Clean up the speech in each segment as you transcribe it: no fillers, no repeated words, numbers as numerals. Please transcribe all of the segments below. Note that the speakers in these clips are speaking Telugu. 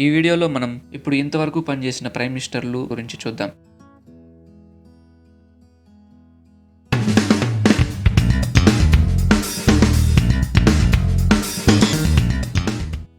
ఈ వీడియోలో మనం ఇప్పుడు ఇంతవరకు పనిచేసిన ప్రైమ్ మినిస్టర్లు గురించి చూద్దాం.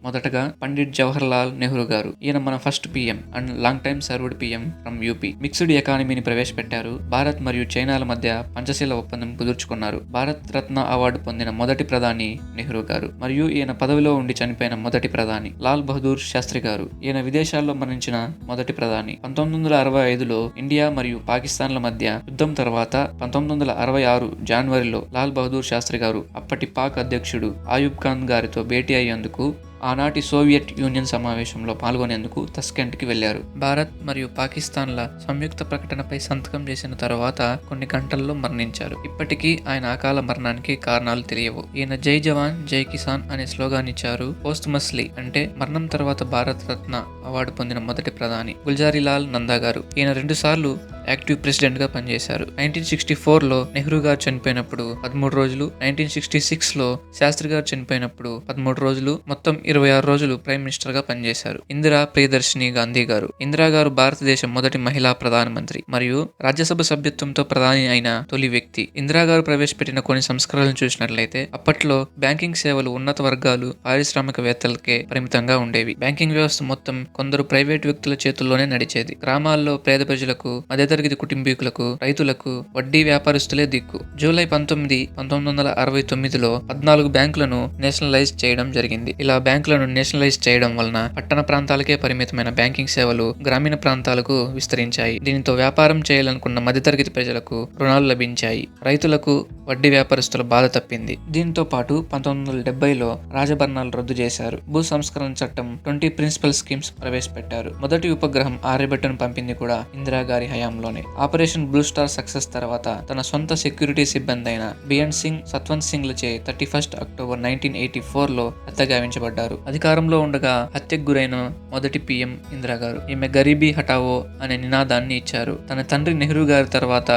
మొదటగా పండిట్ జవహర్ లాల్ నెహ్రూ గారు. ఈయన మన first PM and long time served PM from UP. Mixed ఎకానమీని ప్రవేశపెట్టారు. భారత్ మరియు చైనాల మధ్య పంచశీల ఒప్పందం కుదుర్చుకున్నారు. భారత్ రత్న అవార్డు పొందిన మొదటి ప్రధాని నెహ్రూ గారు మరియు ఈయన పదవిలో ఉండి చనిపోయిన మొదటి ప్రధాని లాల్ బహదూర్ శాస్త్రి గారు. ఈయన విదేశాల్లో మరణించిన మొదటి ప్రధాని. 1965లో ఇండియా మరియు పాకిస్తాన్ల మధ్య యుద్ధం తర్వాత 1966 జనవరిలో లాల్ బహదూర్ శాస్త్రి గారు అప్పటి పాక్ అధ్యక్షుడు ఆయూబ్ ఖాన్ గారితో భేటీ అయ్యేందుకు ఆనాటి సోవియట్ యూనియన్ సమావేశంలో పాల్గొనేందుకు తస్కెంట్కి వెళ్లారు. భారత్ మరియు పాకిస్తాన్ల సంయుక్త ప్రకటనపై సంతకం చేసిన తర్వాత కొన్ని గంటల్లో మరణించారు. ఇప్పటికీ ఆయన అకాల మరణానికి కారణాలు తెలియవు. ఈయన జై జవాన్ జై కిసాన్ అనే స్లోగాన్ ఇచ్చారు పోస్ట్మస్లీ, అంటే మరణం తర్వాత భారత రత్న అవార్డు పొందిన మొదటి ప్రధాని గుల్జారీలాల్ నందా గారు. ఈయన 2 సార్లు యాక్టివ్ ప్రెసిడెంట్ గా పనిచేశారు. 1964లో నెహ్రూ గారు చనిపోయినప్పుడు 13 రోజులు, 1966లో శాస్త్రి గారు చనిపోయినప్పుడు 13 రోజులు, మొత్తం 26 రోజులు ప్రైమ్ మినిస్టర్ గా పనిచేశారు. ఇందిరా ప్రియదర్శిని గాంధీ గారు. ఇందిరా గారు భారతదేశం మొదటి మహిళా ప్రధానమంత్రి మరియు రాజ్యసభ సభ్యత్వంతో ప్రధాని అయిన తొలి వ్యక్తి. ఇందిరా గారు ప్రవేశపెట్టిన కొన్ని సంస్కరణలు చూసినట్లయితే అప్పట్లో బ్యాంకింగ్ సేవలు ఉన్నత వర్గాలు, పారిశ్రామికవేత్తలకే పరిమితంగా ఉండేవి. బ్యాంకింగ్ వ్యవస్థ మొత్తం కొందరు ప్రైవేట్ వ్యక్తుల చేతుల్లోనే నడిచేది. గ్రామాల్లో పేద ప్రజలకు, మధ్యతరగతి కుటుంబీకులకు, రైతులకు వడ్డీ వ్యాపారస్తులే దిక్కు. జూలై 19, 1969లో 14 బ్యాంకులను నేషనలైజ్ చేయడం జరిగింది. ఇలా బ్యాంకులను నేషనలైజ్ చేయడం వలన పట్టణ ప్రాంతాలకే పరిమితమైన బ్యాంకింగ్ సేవలు గ్రామీణ ప్రాంతాలకు విస్తరించాయి. దీనితో వ్యాపారం చేయాలనుకున్న మధ్యతరగతి ప్రజలకు రుణాలు లభించాయి. రైతులకు, వడ్డీ వ్యాపారస్తుల బాధ తప్పింది. దీంతో పాటు 1970లో రాజభరణాలు రద్దు చేశారు. భూ సంస్కరణ చట్టం 20 ప్రిన్సిపల్ స్కీమ్స్ ప్రవేశపెట్టారు. మొదటి ఉపగ్రహం ఆర్యభట్టను పంపింది కూడా ఇందిరా గారి హయాంలోనే. ఆపరేషన్ బ్లూ స్టార్ సక్సెస్ తర్వాత తన సొంత సెక్యూరిటీ సిబ్బంది అయిన బిఎన్ సింగ్, సత్వంత్ సింగ్ లచే 31 అక్టోబర్ 1984లో హత్యగావించబడ్డారు. అధికారంలో ఉండగా హత్యకు గురైన మొదటి పిఎం ఇందిరా గారు. ఈమె గరీబీ హటావో అనే నినాదాన్ని ఇచ్చారు. తన తండ్రి నెహ్రూ గారి తర్వాత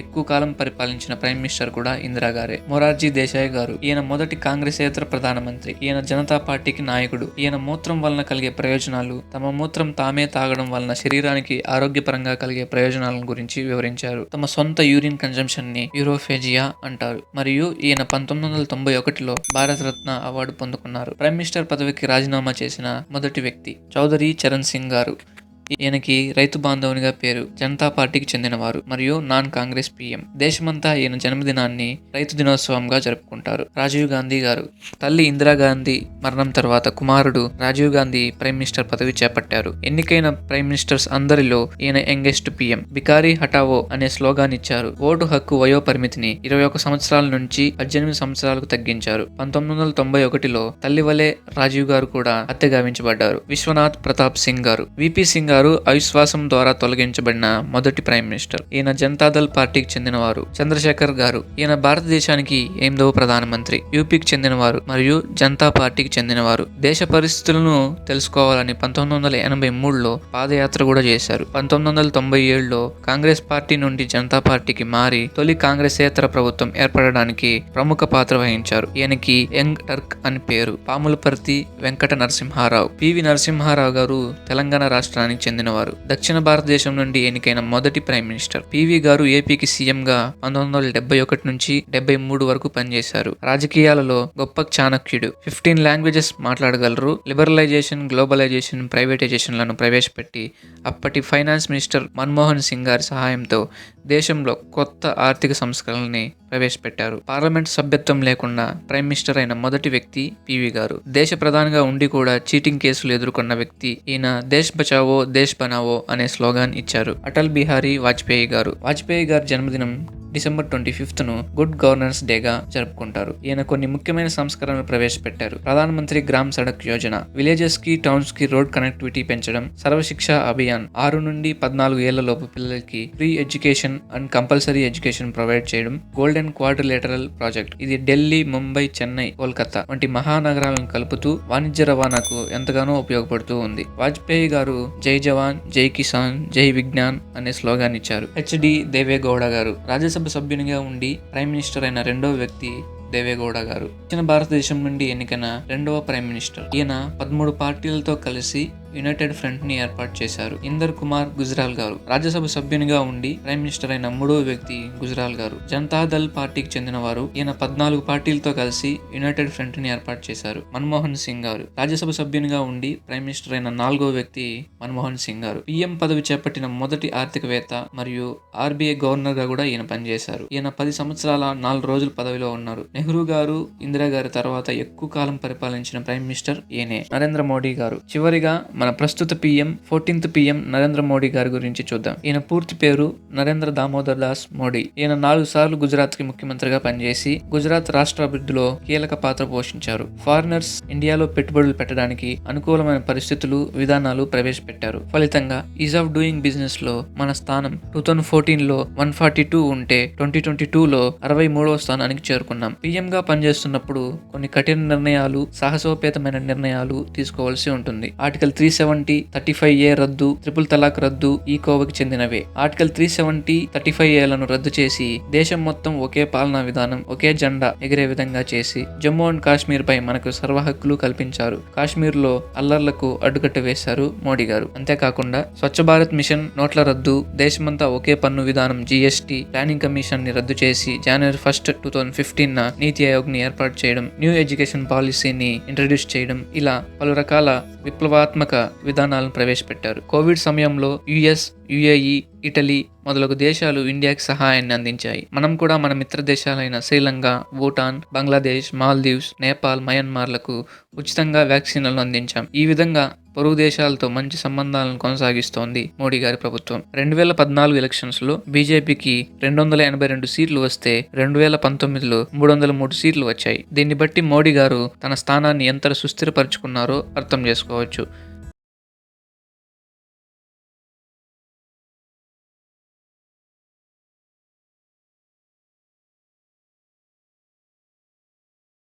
ఎక్కువ కాలం పరిపాలించిన ప్రైమ్ మినిస్టర్ కూడా ఇందిరా గారే. మొరార్జీ దేశాయ్ గారు. ఈయన మొదటి కాంగ్రెసేతర ప్రధానమంత్రి. ఈయన జనతా పార్టీకి నాయకుడు. ఈయన మూత్రం వలన కలిగే ప్రయోజనాలు, తమ మూత్రం తామే తాగడం వలన శరీరానికి ఆరోగ్యపరంగా కలిగే ప్రయోజనాల గురించి వివరించారు. తమ సొంత యూరిన్ కన్జంప్షన్ ని యూరోఫేజియా అంటారు. మరియు ఈయన 1991లో Bharat Ratna award పొందుకున్నారు. Prime minister పదవికి రాజీనామా చేసిన మొదటి వ్యక్తి చౌదరి చరణ్ సింగ్ గారు. ఈయనకి రైతు బాంధవునిగా పేరు. జనతా పార్టీకి చెందినవారు మరియు నాన్ కాంగ్రెస్ పిఎం. దేశమంతా ఈయన జన్మదినాన్ని రైతు దినోత్సవంగా జరుపుకుంటారు. రాజీవ్ గాంధీ గారు. తల్లి ఇందిరాగాంధీ మరణం తర్వాత కుమారుడు రాజీవ్ గాంధీ ప్రైమ్ మినిస్టర్ పదవి చేపట్టారు. ఎన్నికైన ప్రైమ్ మినిస్టర్స్ అందరిలో ఈయన యంగెస్ట్ పిఎం. బికారీ హటావో అనే స్లోగాన్ ఇచ్చారు. ఓటు హక్కు వయో పరిమితిని 21 సంవత్సరాల నుంచి 18 సంవత్సరాలకు తగ్గించారు. 1991లో తల్లి వలె రాజీవ్ గారు కూడా హత్యగావించబడ్డారు. విశ్వనాథ్ ప్రతాప్ సింగ్ గారు. విపి సింగ్ గారు అవిశ్వాసం ద్వారా తొలగించబడిన మొదటి ప్రైమ్ మినిస్టర్. ఈయన జనతాదళ్ పార్టీకి చెందినవారు. చంద్రశేఖర్ గారు. ఈయన భారతదేశానికి 8వ ప్రధానమంత్రి. యూపీకి చెందినవారు మరియు జనతా పార్టీకి చెందినవారు. దేశ పరిస్థితులను తెలుసుకోవాలని 1983లో పాదయాత్ర కూడా చేశారు. 1997లో కాంగ్రెస్ పార్టీ నుండి జనతా పార్టీకి మారి తొలి కాంగ్రెసేతర ప్రభుత్వం ఏర్పడడానికి ప్రముఖ పాత్ర వహించారు. ఈయనకి యంగ్ టర్క్ అని పేరు. పాములపర్తి వెంకట నరసింహారావు. పివి నరసింహారావు గారు తెలంగాణ రాష్ట్రానికి చెందినవారు. దక్షిణ భారతదేశం నుండి ఎన్నికైన మొదటి ప్రైమ్ మినిస్టర్. పివి గారు ఏపీకి సీఎం గా 1971 నుంచి 73 వరకు పనిచేశారు. రాజకీయాలలో గొప్ప చాణక్యుడు. 15 లాంగ్వేజెస్ మాట్లాడగలరు. లిబరలైజేషన్, గ్లోబలైజేషన్, ప్రైవేటైజేషన్లను ప్రవేశపెట్టి అప్పటి ఫైనాన్స్ మినిస్టర్ మన్మోహన్ సింగ్ గారి సహాయంతో దేశంలో కొత్త ఆర్థిక సంస్కరణల్ని ప్రవేశపెట్టారు. పార్లమెంట్ సభ్యత్వం లేకుండా ప్రైమ్ మినిస్టర్ అయిన మొదటి వ్యక్తి పివి గారు. దేశ ప్రధానిగా ఉండి కూడా చీటింగ్ కేసులు ఎదుర్కొన్న వ్యక్తి ఈయన. దేశ్ బచావో దేశ్ బనావో అనే స్లోగాన్ ఇచ్చారు. అటల్ బిహారీ వాజ్పేయి గారు. వాజ్పేయి గారి జన్మదినం డిసెంబర్ 25ను గుడ్ గవర్నెన్స్ డేగా జరుపుకుంటారు. ఈయన కొన్ని ముఖ్యమైన సంస్కరణలు ప్రవేశపెట్టారు. ప్రధానమంత్రి గ్రామ్ సడక్ యోజన. విలేజెస్ కి, టౌన్స్ కి రోడ్ కనెక్టివిటీ పెంచడం. సర్వశిక్ష అభియాన్. 6 నుండి 14 ఏళ్ల లోపు పిల్లలకి free education and compulsory education provide చేయడం. Golden quadrilateral project. ఇది ఢిల్లీ, ముంబై, చెన్నై, కోల్కతా వంటి మహానగరాలను కలుపుతూ వాణిజ్య రవాణాకు ఎంతగానో ఉపయోగపడుతూ ఉంది. వాజ్పేయి గారు జై జవాన్ జై కిసాన్ జై విజ్ఞాన్ అనే స్లోగాన్ ఇచ్చారు. హెచ్డి దేవేగౌడ గారు. రాజ్యసభ సభ్యునిగా ఉండి ప్రైమ్ మినిస్టర్ అయిన రెండవ వ్యక్తి దేవేగౌడ గారు. దక్షిణ భారతదేశం నుండి ఎన్నికైన రెండవ ప్రైమ్ మినిస్టర్. ఈయన 13 పార్టీలతో కలిసి యునైటెడ్ ఫ్రంట్ ని ఏర్పాటు చేశారు. ఇందర్ కుమార్ గుజ్రాల్ గారు రాజ్యసభ సభ్యునిగా ఉండి ప్రైమ్ మినిస్టర్ అయిన మూడవ వ్యక్తి గుజ్రాల్ గారు. జనతాదళ్ పార్టీకి చెందిన వారు. ఈయన 14 పార్టీలతో కలిసి యునైటెడ్ ఫ్రంట్ ని ఏర్పాటు చేశారు. మన్మోహన్ సింగ్ గారు రాజ్యసభ సభ్యునిగా ఉండి ప్రైమ్ మినిస్టర్ అయిన 4వ వ్యక్తి మన్మోహన్ సింగ్ గారు. పిఎం పదవి చేపట్టిన మొదటి ఆర్థికవేత్త మరియు ఆర్బీఐ గవర్నర్ గా కూడా ఈయన పనిచేశారు. ఈయన 10 సంవత్సరాల 4 రోజులు పదవిలో ఉన్నారు. నెహ్రూ గారు, ఇందిరా గారి తర్వాత ఎక్కువ కాలం పరిపాలించిన ప్రైమ్ మినిస్టర్ ఈయనే. నరేంద్ర మోడీ గారు చివరిగా మన ప్రస్తుత PM 14th PM Narendra Modi గారి గురించి చూద్దాం. ఈయన పూర్తి పేరు నరేంద్ర దామోదర్ దాస్ మోడీ. ఈయన 4 సార్లు గుజరాత్ కి ముఖ్యమంత్రిగా పనిచేసి గుజరాత్ రాష్ట్ర అభివృద్ధిలో కీలక పాత్ర పోషించారు. ఫారినర్స్ ఇండియాలో పెట్టుబడులు పెట్టడానికి అనుకూలమైన పరిస్థితులు, విధానాలు ప్రవేశపెట్టారు. ఫలితంగా ఈజ్ ఆఫ్ డూయింగ్ బిజినెస్ లో మన స్థానం 2014లో 142 ఉంటే 2022లో 63వ స్థానానికి చేరుకున్నాం. పిఎం గా పనిచేస్తున్నప్పుడు కొన్ని కఠిన నిర్ణయాలు, సాహసోపేతమైన నిర్ణయాలు తీసుకోవాల్సి ఉంటుంది. ఆర్టికల్ 370, 35A రద్దు, ట్రిపుల్ తలాక్ రద్దు ఈ కోవకి చెందినవే. ఆర్టికల్ 370, 35Aలను రద్దు చేసి దేశం మొత్తం ఒకే పాలనా విధానం, ఒకే జెండా ఎగిరే విధంగా చేసి జమ్మూ అండ్ కాశ్మీర్ పై మనకు సర్వ హక్కులు కల్పించారు. కాశ్మీర్ లో అల్లర్లకు అడ్డుకట్ట వేశారు మోడీ గారు. అంతేకాకుండా స్వచ్ఛ భారత్ మిషన్, నోట్ల రద్దు, దేశమంతా ఒకే పన్ను విధానం GST, ప్లానింగ్ కమిషన్ ని రద్దు చేసి January 1, 2015 నీతి ఆయోగ్ ని ఏర్పాటు చేయడం, న్యూ ఎడ్యుకేషన్ పాలసీని ఇంట్రడ్యూస్ చేయడం, ఇలా పలు రకాల విప్లవాత్మక విధానాలను ప్రవేశపెట్టారు. కోవిడ్ సమయంలో US, UAE, ఇటలీ మొదలగు దేశాలు ఇండియాకి సహాయాన్ని అందించాయి. మనం కూడా మన మిత్ర దేశాలైన శ్రీలంక, భూటాన్, బంగ్లాదేశ్, మాల్దీవ్స్, నేపాల్, మయన్మార్లకు ఉచితంగా వ్యాక్సిన్లను అందించాం. ఈ విధంగా పొరుగు దేశాలతో మంచి సంబంధాలను కొనసాగిస్తోంది మోడీ గారి ప్రభుత్వం. 2014 ఎలక్షన్స్ లో బీజేపీకి 282 సీట్లు వస్తే 2019లో 303 సీట్లు వచ్చాయి. దీన్ని బట్టి మోడీ గారు తన స్థానాన్ని ఎంత సుస్థిరపరుచుకున్నారో అర్థం చేసుకోవచ్చు.